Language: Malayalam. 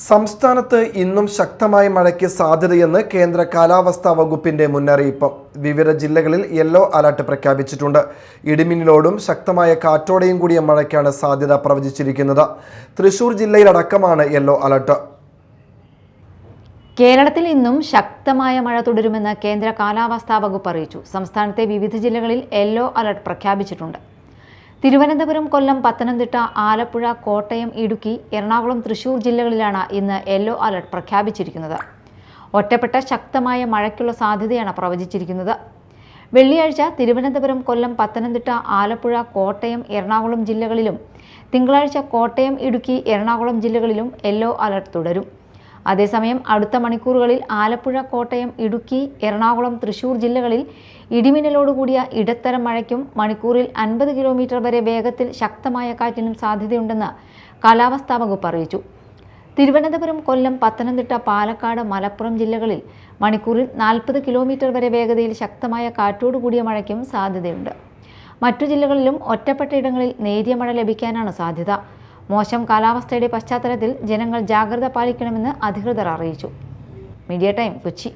സംസ്ഥാനത്ത് ഇന്നും ശക്തമായ മഴയ്ക്ക് സാധ്യതയെന്ന് കേന്ദ്ര കാലാവസ്ഥാ വകുപ്പിന്റെ മുന്നറിയിപ്പ്. വിവിധ ജില്ലകളിൽ യെല്ലോ അലർട്ട് പ്രഖ്യാപിച്ചിട്ടുണ്ട്. ഇടിമിന്നലോടും ശക്തമായ കാറ്റോടെയും കൂടിയ മഴയ്ക്കാണ് സാധ്യത പ്രവചിച്ചിരിക്കുന്നത്. തൃശൂർ ജില്ലയിലടക്കമാണ് യെല്ലോ അലർട്ട്. കേരളത്തിൽ ഇന്നും ശക്തമായ മഴ തുടരുമെന്ന് കേന്ദ്ര കാലാവസ്ഥാ വകുപ്പ് അറിയിച്ചു. സംസ്ഥാനത്തെ വിവിധ ജില്ലകളിൽ യെല്ലോ അലർട്ട് പ്രഖ്യാപിച്ചിട്ടുണ്ട്. തിരുവനന്തപുരം, കൊല്ലം, പത്തനംതിട്ട, ആലപ്പുഴ, കോട്ടയം, ഇടുക്കി, എറണാകുളം, തൃശൂർ ജില്ലകളിലാണ് ഇന്ന് യെല്ലോ അലർട്ട് പ്രഖ്യാപിച്ചിരിക്കുന്നത്. ഒറ്റപ്പെട്ട ശക്തമായ മഴയ്ക്കുള്ള സാധ്യതയാണ് പ്രവചിച്ചിരിക്കുന്നത്. വെള്ളിയാഴ്ച തിരുവനന്തപുരം, കൊല്ലം, പത്തനംതിട്ട, ആലപ്പുഴ, കോട്ടയം, എറണാകുളം ജില്ലകളിലും തിങ്കളാഴ്ച കോട്ടയം, ഇടുക്കി, എറണാകുളം ജില്ലകളിലും യെല്ലോ അലർട്ട് തുടരും. അതേസമയം അടുത്ത മണിക്കൂറുകളിൽ ആലപ്പുഴ, കോട്ടയം, ഇടുക്കി, എറണാകുളം, തൃശൂർ ജില്ലകളിൽ ഇടിമിന്നലോടുകൂടിയ ഇടത്തരം മഴയ്ക്കും മണിക്കൂറിൽ 50 കിലോമീറ്റർ വരെ വേഗത്തിൽ ശക്തമായ കാറ്റിനും സാധ്യതയുണ്ടെന്ന് കാലാവസ്ഥാ വകുപ്പ് അറിയിച്ചു. തിരുവനന്തപുരം, കൊല്ലം, പത്തനംതിട്ട, പാലക്കാട്, മലപ്പുറം ജില്ലകളിൽ മണിക്കൂറിൽ 40 കിലോമീറ്റർ വരെ വേഗതയിൽ ശക്തമായ കാറ്റോടുകൂടിയ മഴയ്ക്കും സാധ്യതയുണ്ട്. മറ്റു ജില്ലകളിലും ഒറ്റപ്പെട്ട ഇടങ്ങളിൽ നേരിയ മഴ ലഭിക്കാനാണ് സാധ്യത. മോശം കാലാവസ്ഥയുടെ പശ്ചാത്തലത്തിൽ ജനങ്ങൾ ജാഗ്രത പാലിക്കണമെന്ന് അധികൃതർ അറിയിച്ചു. Media time, Kochi.